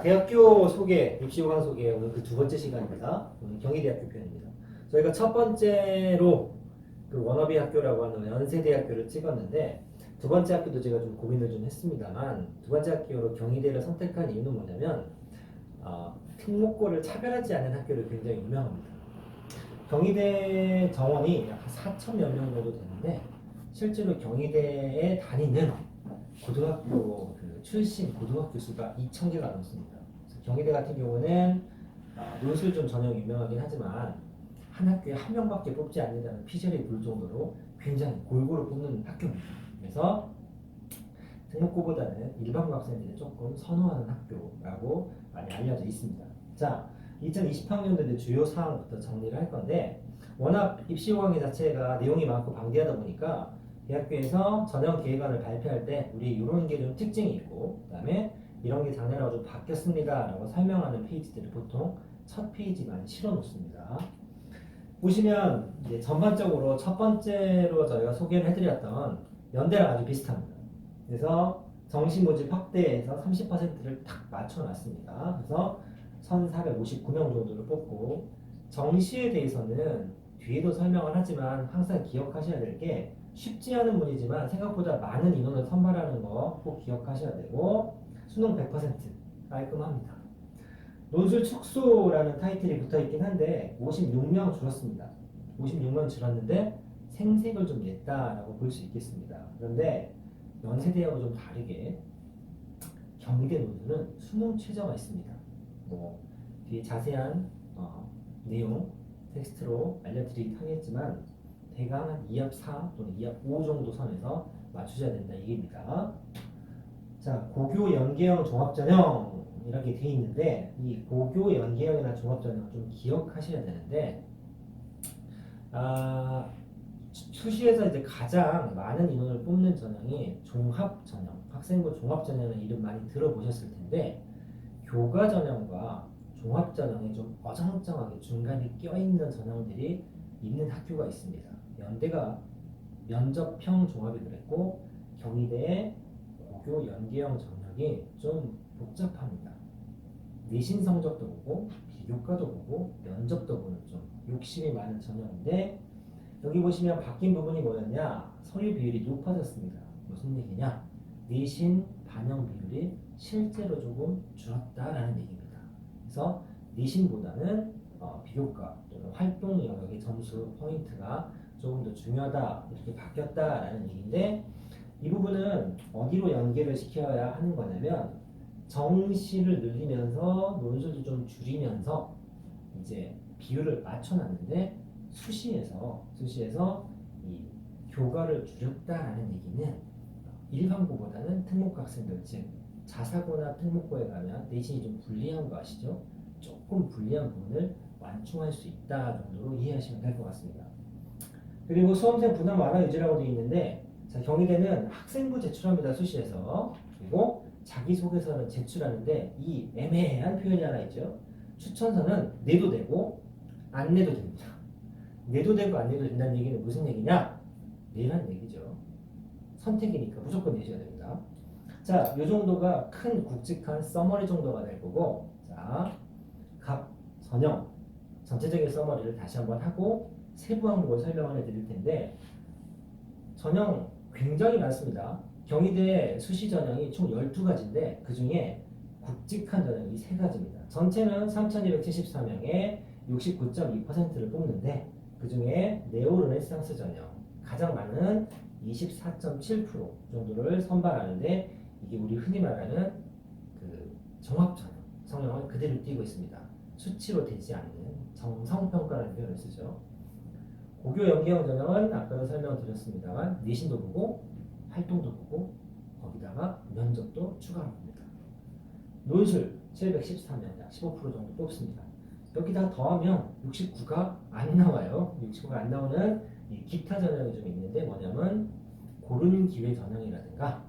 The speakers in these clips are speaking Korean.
대학교 소개, 입시관 소개 오늘 그 두 번째 시간입니다. 오늘 경희대학교 편입니다. 저희가 첫 번째로 그 워너비 학교라고 하는 연세대학교를 찍었는데 두 번째 학교도 제가 좀 고민을 좀 했습니다만 두 번째 학교로 경희대를 선택한 이유는 뭐냐면 특목고를 차별하지 않는 학교를 굉장히 유명합니다. 경희대 정원이 약 4천여 명 정도 되는데 실제로 경희대에 다니는 고등학교 출신 고등학교 수가 2,000개가 넘습니다. 경희대 같은 경우는 논술 좀 전형 유명하긴 하지만 한 학교에 한 명밖에 뽑지 않는다는 피셜이 불 정도로 굉장히 골고루 뽑는 학교입니다. 그래서 특목고보다는 일반고 학생들이 조금 선호하는 학교라고 많이 알려져 있습니다. 자, 2020학년도의 주요 사항부터 정리를 할 건데 워낙 입시 강의 자체가 내용이 많고 방대하다 보니까 대학교에서 전형 계획안을 발표할 때 우리 이런 게 좀 특징이 있고 그다음에 이런 게 작년하고 좀 바뀌었습니다 라고 설명하는 페이지들을 보통 첫 페이지만 실어 놓습니다. 보시면 이제 전반적으로 첫 번째로 저희가 소개를 해드렸던 연대랑 아주 비슷합니다. 그래서 정시 모집 확대해서 30%를 딱 맞춰놨습니다. 그래서 1,459명 정도를 뽑고 정시에 대해서는 뒤에도 설명을 하지만 항상 기억하셔야 될 게 쉽지 않은 문이지만 생각보다 많은 인원을 선발하는 거 꼭 기억하셔야 되고 수능 100% 깔끔합니다. 논술 축소라는 타이틀이 붙어있긴 한데 56명 줄었습니다. 56명 줄었는데 생색을 좀 냈다라고 볼 수 있겠습니다. 그런데 연세대하고 좀 다르게 경희대 논술은 수능 최저가 있습니다. 뭐 뒤에 자세한 내용 텍스트로 알려드리긴 하겠지만 대강 한 2합 4 또는 2합 5 정도 선에서 맞추셔야 된다 얘기입니다. 자, 고교 연계형 종합전형 이렇게 돼 있는데 이 고교 연계형이나 종합전형 좀 기억하셔야 되는데 수시에서 이제 가장 많은 인원을 뽑는 전형이 종합전형, 학생부 종합전형은 이름 많이 들어보셨을 텐데 교과전형과 종합전형이 좀 어정쩡하게 중간에 껴있는 전형들이 있는 학교가 있습니다. 연대가 면접형 종합이 그랬고 경희대의 고교 연계형 전형이 좀 복잡합니다. 내신 성적도 보고 비교과도 보고 면접도 보는 좀 욕심이 많은 전형인데 여기 보시면 바뀐 부분이 뭐였냐? 서류 비율이 높아졌습니다. 무슨 얘기냐? 내신 반영 비율이 실제로 조금 줄었다라는 얘기입니다. 그래서 내신보다는 비교과 또는 활동 영역의 점수 포인트가 조금 더 중요하다 이렇게 바뀌었다라는 얘기인데 이 부분은 어디로 연계를 시켜야 하는 거냐면 정시를 늘리면서 논술도 좀 줄이면서 이제 비율을 맞춰놨는데 수시에서 이 교과를 줄였다라는 얘기는 일반고보다는 특목고 학생들 즉 자사고나 특목고에 가면 내신이 좀 불리한 거 아시죠? 조금 불리한 부분을 완충할 수 있다 정도로 이해하시면 될 것 같습니다. 그리고 수험생 분담 완화 유지라고 되어 있는데 자, 경희대는 학생부 제출합니다. 수시에서. 그리고 자기소개서는 제출하는데 이 애매한 표현이 하나 있죠. 추천서는 내도 되고 안 내도 됩니다. 내도 되고 안 내도 된다는 얘기는 무슨 얘기냐? 내라는 얘기죠. 선택이니까 무조건 내셔야 됩니다. 자, 이 정도가 큰 굵직한 서머리 정도가 될 거고 자, 각 전형 전체적인 서머리를 다시 한번 하고 세부 항목을 설명을 해드릴 텐데 전형 굉장히 많습니다. 경희대 수시 전형이 총 12가지인데 그 중에 굵직한 전형이 3가지입니다. 전체는 3,274명에 69.2%를 뽑는데 그 중에 네오르네상스 전형 가장 많은 24.7% 정도를 선발하는데 이게 우리 흔히 말하는 그 종합전형 성형을 그대로 띄고 있습니다. 수치로 되지 않는 정성평가라는 표현을 쓰죠. 고교 연계형 전형은 아까도 설명드렸습니다만 내신도 보고 활동도 보고 거기다가 면접도 추가로 봅니다. 논술 714명 약 15% 정도 뽑습니다. 여기다 더하면 69가 안 나와요. 69가 안 나오는 이 기타 전형이 좀 있는데 뭐냐면 고른 기회 전형이라든가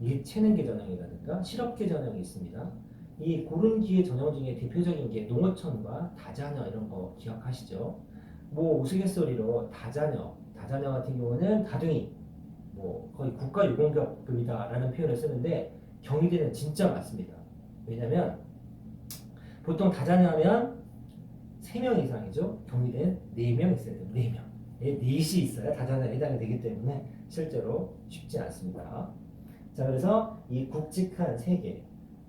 예체능계 전형이라든가 실업계 전형이 있습니다. 이 고른 기회 전형 중에 대표적인 게 농어촌과 다자녀 이런 거 기억하시죠? 뭐 우스갯소리로 다자녀 같은 경우는 다둥이 뭐 거의 국가유공급이다라는 표현을 쓰는데 경희대는 진짜 많습니다. 왜냐면 보통 다자녀하면 3명 이상이죠. 경희대는 4명 있어야 돼요. 4명. 넷이 있어야 다자녀에 해당이 되기 때문에 실제로 쉽지 않습니다. 자, 그래서 이 굵직한 3개,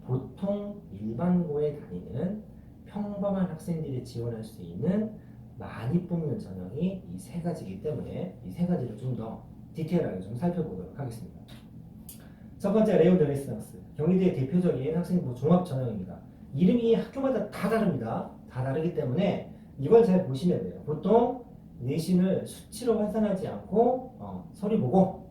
보통 일반고에 다니는 평범한 학생들이 지원할 수 있는 많이 뽑는 전형이 이 3가지이기 때문에 이 3가지를 좀 더 디테일하게 좀 살펴보도록 하겠습니다. 첫 번째 레오 르네상스, 경희대의 대표적인 학생부 종합 전형입니다. 이름이 학교마다 다 다릅니다. 다 다르기 때문에 이걸 잘 보시면 돼요. 보통 내신을 수치로 환산하지 않고 서류 보고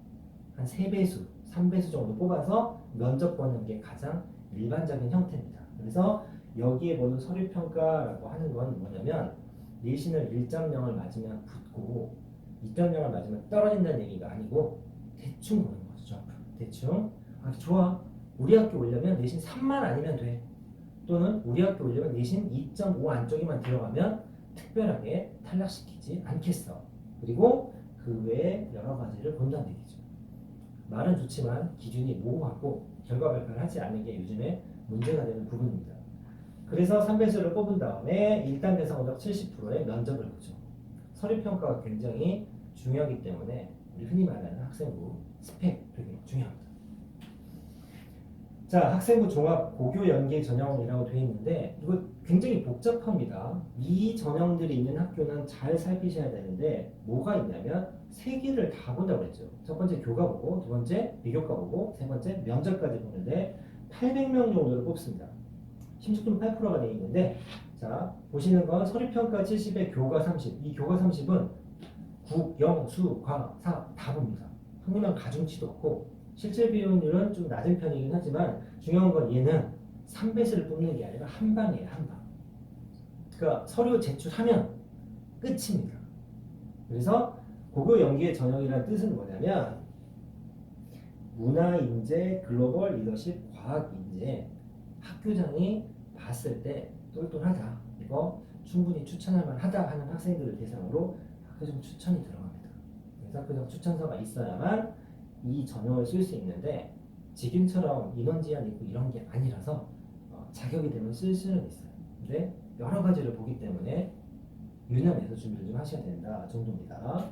한 3배수, 3배수 정도 뽑아서 면접 보는 게 가장 일반적인 형태입니다. 그래서 여기에 보는 서류평가라고 하는 건 뭐냐면 내신을 1.0을 맞으면 붙고 2.0을 맞으면 떨어진다는 얘기가 아니고 대충 보는 거죠. 대충 좋아, 우리 학교 오려면 내신 3만 아니면 돼. 또는 우리 학교 오려면 내신 2.5 안쪽에만 들어가면 특별하게 탈락시키지 않겠어. 그리고 그 외에 여러 가지를 본다는 얘기죠. 말은 좋지만 기준이 모호하고 결과 발표를 하지 않는 게 요즘에 문제가 되는 부분입니다. 그래서 3배수를 뽑은 다음에 1단계 성적 70%의 면접을 보죠. 서류평가가 굉장히 중요하기 때문에 우리 흔히 말하는 학생부 스펙 되게 중요합니다. 자, 학생부 종합 고교 연계 전형이라고 되어 있는데 이거 굉장히 복잡합니다. 이 전형들이 있는 학교는 잘 살피셔야 되는데 뭐가 있냐면 3개를 다 본다고 했죠. 첫 번째 교과 보고, 두 번째 비교과 보고, 세 번째 면접까지 보는데 800명 정도를 뽑습니다. 16.8%가 되어 있는데 자, 보시는 건 서류평가 70에 교과 30. 이 교과 30은 국, 영, 수, 과, 사 다 봅니다. 한국만 가중치도 없고 실제 비율은 좀 낮은 편이긴 하지만 중요한 건 얘는 3배수를 뽑는 게 아니라 한 방이에요. 한 방. 그러니까 서류 제출하면 끝입니다. 그래서 고교 연계 전형이라는 뜻은 뭐냐면 문화인재, 글로벌 리더십, 과학인재 학교장이 봤을 때 똘똘하다. 이거 충분히 추천할 만하다 하는 학생들을 대상으로 학교장 추천이 들어갑니다. 그래서 학교장 추천서가 있어야만 이 전형을 쓸 수 있는데 지금처럼 인원 제한 있고 이런 게 아니라서 자격이 되면 쓸 수는 있어요. 근데 여러 가지를 보기 때문에 유념해서 준비를 좀 하셔야 된다 정도입니다.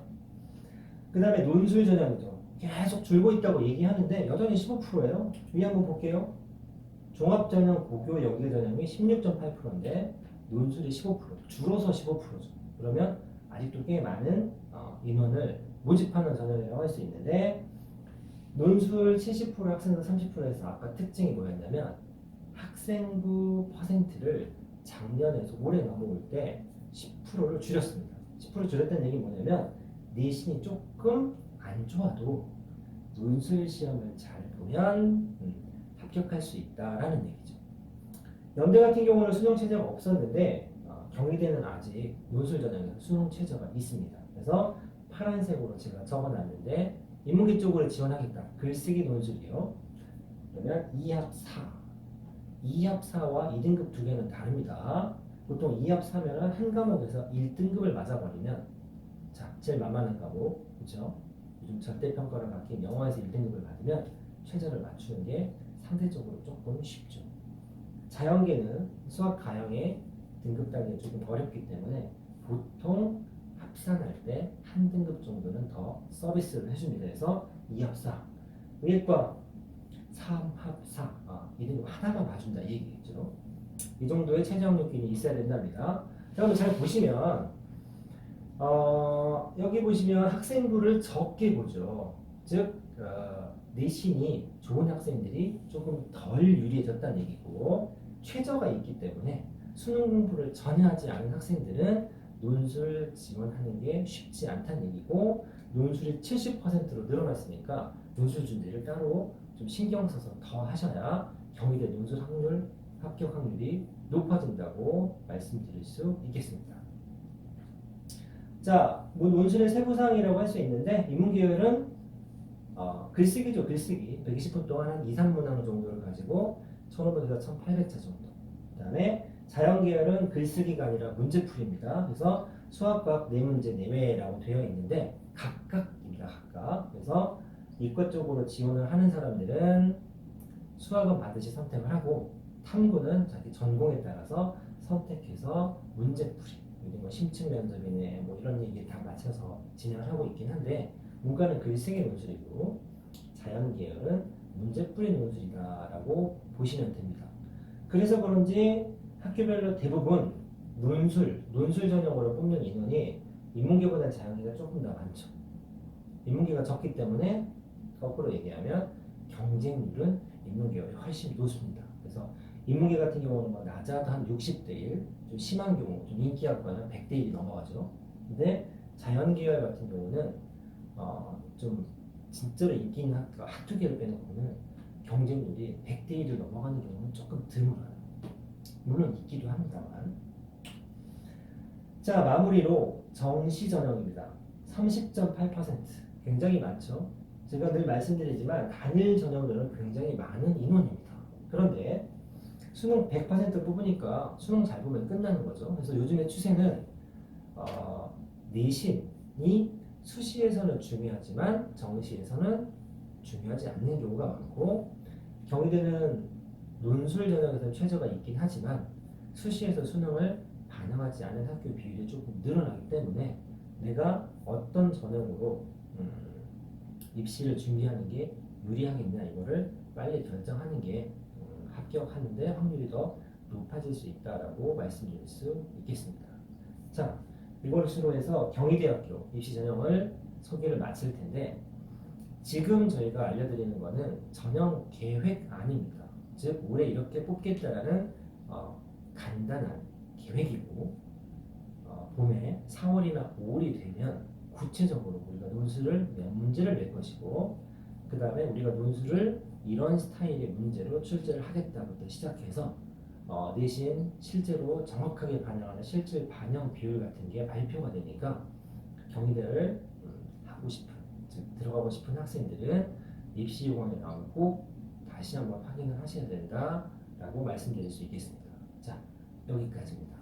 그 다음에 논술 전형이죠. 계속 줄고 있다고 얘기하는데 여전히 15%예요. 위 한번 볼게요. 종합전형 고교 연계 전형이 16.8%인데 논술이 15%, 줄어서 15%죠. 그러면 아직도 꽤 많은 인원을 모집하는 전형이라고 할 수 있는데 논술 70% 학생들 30%에서 아까 특징이 뭐였냐면 학생부 퍼센트를 작년에서 올해 넘어올 때 10%를 줄였습니다. 10% 줄였다는 얘기는 뭐냐면 내신이 조금 안 좋아도 논술 시험을 잘 보면 합격할 수 있다라는 얘기죠. 연대 같은 경우는 수능 최저가 없었는데 경희대는 아직 논술 전형에 수능 최저가 있습니다. 그래서 파란색으로 제가 적어놨는데 인문계 쪽으로 지원하겠다. 글쓰기 논술이요. 그러면 2합 4. 2합4와 2등급 두 개는 다릅니다. 보통 2합4면은 한 과목에서 1등급을 맞아버리면 자, 제일 만만한 과목, 그렇죠? 요즘 절대평가를 받긴 영어에서 1등급을 받으면 최저를 맞추는 게 상대적으로 조금 쉽죠. 자연계는 수학 가형의 등급 단계가 조금 어렵기 때문에 보통 합산할 때 한 등급 정도는 더 서비스를 해줍니다. 그래서 2합4, 의예과 3합4, 2등급 하나만 봐준다 이 얘기겠죠. 이 정도의 최저학력 기준이 있어야 된답니다. 자, 그럼 잘 보시면 여기 보시면 학생부를 적게 보죠. 즉 내신이 좋은 학생들이 조금 덜 유리해졌다는 얘기고 최저가 있기 때문에 수능 공부를 전혀 하지 않은 학생들은 논술 지원하는 게 쉽지 않다는 얘기고 논술이 70%로 늘어났으니까 논술 준비를 따로 좀 신경 써서 더 하셔야 경희대 논술 확률 합격 확률이 높아진다고 말씀드릴 수 있겠습니다. 자, 뭐 논술의 세부사항이라고 할 수 있는데 인문계열은 글쓰기죠. 글쓰기 120분 동안 한 2, 3문항 정도를 가지고 1500에서 1800자 정도. 그 다음에 자연계열은 글쓰기가 아니라 문제풀이입니다. 그래서 수학과학 4문제 내외라고 되어 있는데 각각입니다. 각각. 그래서 이과 쪽으로 지원을 하는 사람들은 수학은 반드시 선택을 하고 탐구는 자기 전공에 따라서 선택해서 문제풀이 이런 뭐 심층 면접이네 뭐 이런 얘기 다 맞춰서 진행을 하고 있긴 한데 문과는 글쓰기 논술이고 자연계열은 문제풀이 논술이다라고 보시면 됩니다. 그래서 그런지 학교별로 대부분 논술 전형으로 뽑는 인원이 인문계보다 자연계가 조금 더 많죠. 인문계가 적기 때문에 거꾸로 얘기하면 경쟁률은 인문계열이 훨씬 높습니다. 그래서 인문계 같은 경우는 뭐 낮아도 한 60대 1, 좀 심한 경우, 좀 인기 학과는 100대 1이 넘어가죠. 근데 자연계열 같은 경우는 좀 진짜로 인기 있는 학교가 한두 개를 빼놓고는 경쟁률이 100대 1을 넘어가는 경우는 조금 드물어요. 물론 있기도 합니다만. 자, 마무리로 정시 전형입니다. 30.8%. 굉장히 많죠. 제가 늘 말씀드리지만 단일 전형들은 굉장히 많은 인원입니다. 그런데 수능 100% 뽑으니까 수능 잘 보면 끝나는 거죠. 그래서 요즘의 추세는 내신이 수시에서는 중요하지만 정시에서는 중요하지 않는 경우가 많고 경희대는 논술 전형에서는 최저가 있긴 하지만 수시에서 수능을 반영하지 않은 학교 비율이 조금 늘어나기 때문에 내가 어떤 전형으로 입시를 준비하는 게 유리하겠냐 이거를 빨리 결정하는 게 합격하는데 확률이 더 높아질 수 있다라고 말씀드릴 수 있겠습니다. 자, 이것으로 해서 경희대학교 입시 전형을 소개를 마칠 텐데 지금 저희가 알려드리는 것은 전형 계획 아닙니다. 즉 올해 이렇게 뽑겠다라는 간단한 계획이고 봄에 4월이나 5월이 되면 구체적으로 우리가 논술을 몇 문제를 낼 것이고 그 다음에 우리가 논술을 이런 스타일의 문제로 출제를 하겠다부터 시작해서 내신 실제로 정확하게 반영하는 실질 반영 비율 같은 게 발표가 되니까 경희대를 하고 싶은 즉 들어가고 싶은 학생들은 입시 요강에 나오면 꼭 다시 한번 확인을 하셔야 된다라고 말씀드릴 수 있겠습니다. 자, 여기까지입니다.